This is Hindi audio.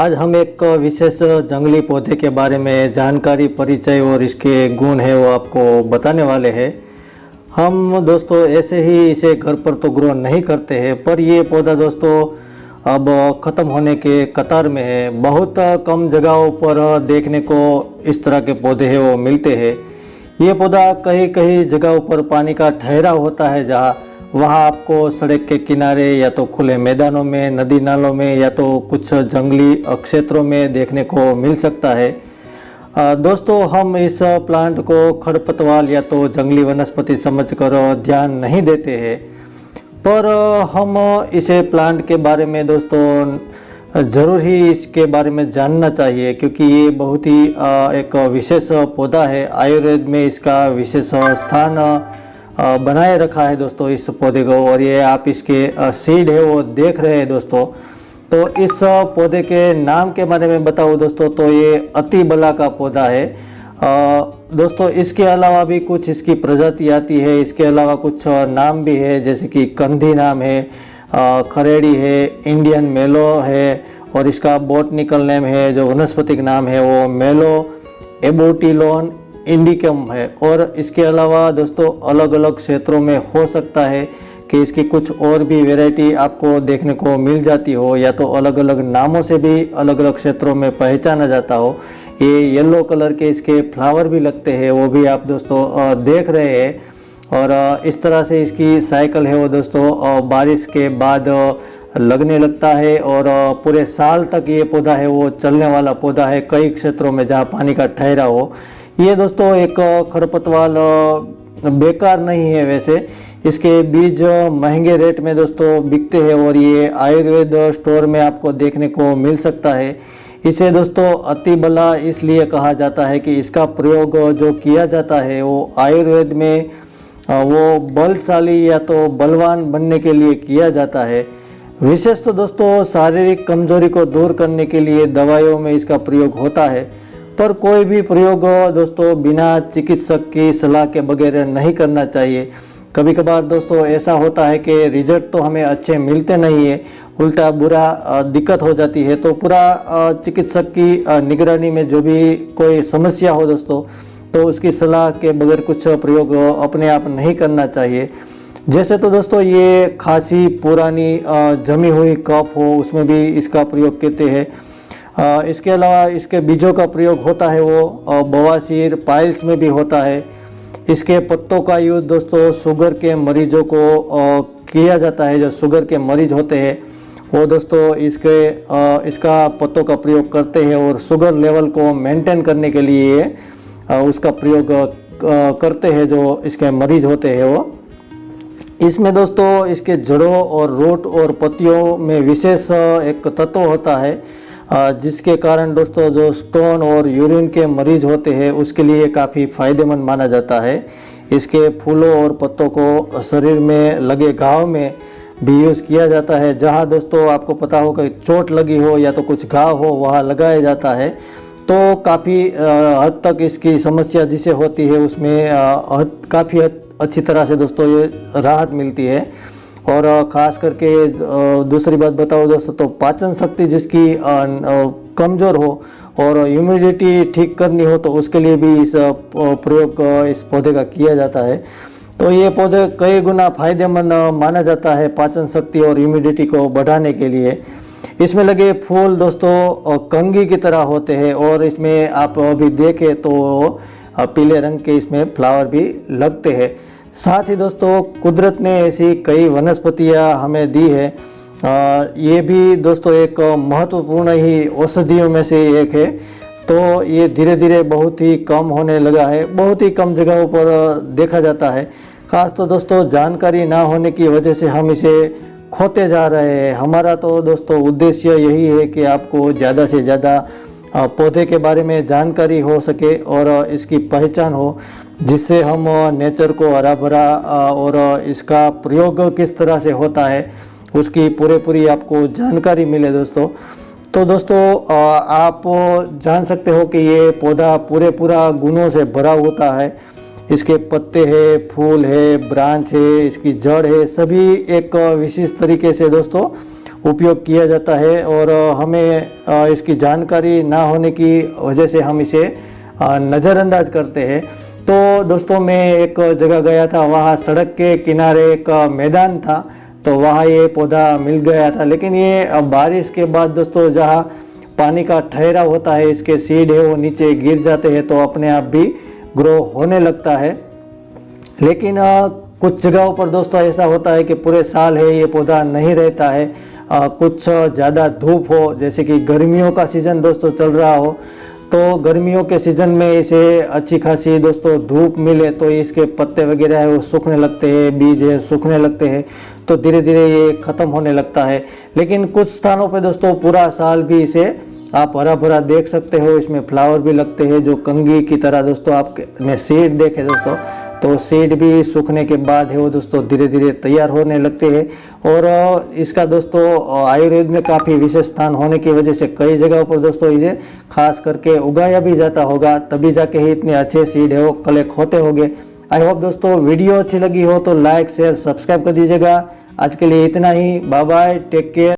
आज हम एक विशेष जंगली पौधे के बारे में जानकारी, परिचय और इसके गुण है वो आपको बताने वाले हैं। हम दोस्तों ऐसे ही इसे घर पर तो ग्रो नहीं करते हैं, पर ये पौधा दोस्तों अब ख़त्म होने के कतार में है। बहुत कम जगहों पर देखने को इस तरह के पौधे हैं वो मिलते हैं। ये पौधा कई कई जगहों पर पानी का ठहराव होता है, जहाँ वहाँ आपको सड़क के किनारे या तो खुले मैदानों में, नदी नालों में या तो कुछ जंगली क्षेत्रों में देखने को मिल सकता है। दोस्तों हम इस प्लांट को खरपतवार या तो जंगली वनस्पति समझकर ध्यान नहीं देते हैं, पर हम इसे प्लांट के बारे में दोस्तों ज़रूर ही इसके बारे में जानना चाहिए, क्योंकि ये बहुत ही एक विशेष पौधा है। आयुर्वेद में इसका विशेष स्थान बनाए रखा है दोस्तों इस पौधे को। और ये आप इसके सीड है वो देख रहे हैं दोस्तों। तो इस पौधे के नाम के बारे में बताऊँ दोस्तों, तो ये अति बला का पौधा है दोस्तों। इसके अलावा भी कुछ इसकी प्रजाति आती है, इसके अलावा कुछ नाम भी है, जैसे कि कंधी नाम है, खरेड़ी है, इंडियन मेलो है, और इसका बॉटनिकल नेम है जो वनस्पतिक नाम है वो मेलो एबोटिलोन इंडिकम है। और इसके अलावा दोस्तों अलग अलग क्षेत्रों में हो सकता है कि इसकी कुछ और भी वैरायटी आपको देखने को मिल जाती हो, या तो अलग अलग नामों से भी अलग अलग क्षेत्रों में पहचाना जाता हो। ये येलो कलर के इसके फ्लावर भी लगते हैं, वो भी आप दोस्तों देख रहे हैं। और इस तरह से इसकी साइकिल है वो दोस्तों बारिश के बाद लगने लगता है, और पूरे साल तक ये पौधा है वो चलने वाला पौधा है कई क्षेत्रों में जहाँ पानी का ठहराव हो। ये दोस्तों एक खरपतवार बेकार नहीं है। वैसे इसके बीज महंगे रेट में दोस्तों बिकते हैं, और ये आयुर्वेद स्टोर में आपको देखने को मिल सकता है। इसे दोस्तों अति बला इसलिए कहा जाता है कि इसका प्रयोग जो किया जाता है वो आयुर्वेद में वो बलशाली या तो बलवान बनने के लिए किया जाता है। विशेष तो दोस्तों शारीरिक कमजोरी को दूर करने के लिए दवाइयों में इसका प्रयोग होता है, पर कोई भी प्रयोग दोस्तों बिना चिकित्सक की सलाह के बगैर नहीं करना चाहिए। कभी कभार दोस्तों ऐसा होता है कि रिजल्ट तो हमें अच्छे मिलते नहीं है, उल्टा बुरा दिक्कत हो जाती है। तो पूरा चिकित्सक की निगरानी में जो भी कोई समस्या हो दोस्तों, तो उसकी सलाह के बगैर कुछ प्रयोग अपने आप नहीं करना चाहिए। जैसे तो दोस्तों ये खांसी, पुरानी जमी हुई कफ हो, उसमें भी इसका प्रयोग कहते हैं। इसके अलावा इसके बीजों का प्रयोग होता है वो बवासीर, पाइल्स में भी होता है। इसके पत्तों का यूज़ दोस्तों शुगर के मरीजों को किया जाता है। जो शुगर के मरीज होते हैं वो दोस्तों इसका पत्तों का प्रयोग करते हैं, और शुगर लेवल को मेंटेन करने के लिए उसका प्रयोग करते हैं जो इसके मरीज होते हैं वो। इसमें दोस्तों इसके जड़ों और रूट और पत्तियों में विशेष एक तत्व होता है, जिसके कारण दोस्तों जो स्टोन और यूरिन के मरीज होते हैं उसके लिए काफ़ी फ़ायदेमंद माना जाता है। इसके फूलों और पत्तों को शरीर में लगे घाव में भी यूज़ किया जाता है। जहां दोस्तों आपको पता हो कि चोट लगी हो या तो कुछ घाव हो, वहां लगाया जाता है। तो काफ़ी हद तक इसकी समस्या जिसे होती है उसमें काफ़ी अच्छी तरह से दोस्तों ये राहत मिलती है। और ख़ास करके दूसरी बात बताओ दोस्तों, तो पाचन शक्ति जिसकी कमज़ोर हो और ह्यूमिडिटी ठीक करनी हो, तो उसके लिए भी इस प्रयोग इस पौधे का किया जाता है। तो ये पौधे कई गुना फ़ायदेमंद माना जाता है पाचन शक्ति और ह्यूमिडिटी को बढ़ाने के लिए। इसमें लगे फूल दोस्तों कंघी की तरह होते हैं, और इसमें आप अभी देखें तो पीले रंग के इसमें फ्लावर भी लगते हैं। साथ ही दोस्तों कुदरत ने ऐसी कई वनस्पतियाँ हमें दी है। ये भी दोस्तों एक महत्वपूर्ण ही औषधियों में से एक है। तो ये धीरे धीरे बहुत ही कम होने लगा है, बहुत ही कम जगहों पर देखा जाता है। खास तो दोस्तों जानकारी ना होने की वजह से हम इसे खोते जा रहे हैं। हमारा तो दोस्तों उद्देश्य यही है कि आपको ज़्यादा से ज़्यादा पौधे के बारे में जानकारी हो सके और इसकी पहचान हो, जिससे हम नेचर को हरा भरा और इसका प्रयोग किस तरह से होता है उसकी पूरी आपको जानकारी मिले दोस्तों। तो दोस्तों आप जान सकते हो कि ये पौधा पूरा गुणों से भरा होता है। इसके पत्ते है, फूल है, ब्रांच है, इसकी जड़ है, सभी एक विशेष तरीके से दोस्तों उपयोग किया जाता है और हमें इसकी जानकारी ना होने की वजह से हम इसे नज़रअंदाज करते हैं। तो दोस्तों मैं एक जगह गया था, वहाँ सड़क के किनारे एक मैदान था, तो वहाँ ये पौधा मिल गया था। लेकिन ये बारिश के बाद दोस्तों जहाँ पानी का ठहराव होता है, इसके सीड है वो नीचे गिर जाते हैं तो अपने आप भी ग्रो होने लगता है। लेकिन कुछ जगहों पर दोस्तों ऐसा होता है कि पूरे साल है ये पौधा नहीं रहता है। कुछ ज़्यादा धूप हो, जैसे कि गर्मियों का सीज़न दोस्तों चल रहा हो, तो गर्मियों के सीज़न में इसे अच्छी खासी दोस्तों धूप मिले तो इसके पत्ते वगैरह है वो सूखने लगते हैं, बीज है सूखने लगते हैं, तो धीरे धीरे ये ख़त्म होने लगता है। लेकिन कुछ स्थानों पे दोस्तों पूरा साल भी इसे आप हरा भरा देख सकते हो। इसमें फ्लावर भी लगते हैं जो कंघी की तरह दोस्तों आपने सीड देखे दोस्तों, तो सीड भी सूखने के बाद है वो दोस्तों धीरे धीरे तैयार होने लगते हैं। और इसका दोस्तों आयुर्वेद में काफ़ी विशेष स्थान होने की वजह से कई जगहों पर दोस्तों इसे खास करके उगाया भी जाता होगा, तभी जाके ही इतने अच्छे सीड है वो कलेक्ट होते होंगे। आई होप दोस्तों वीडियो अच्छी लगी हो तो लाइक शेयर सब्सक्राइब कर दीजिएगा। आज के लिए इतना ही, बाय बाय, टेक केयर।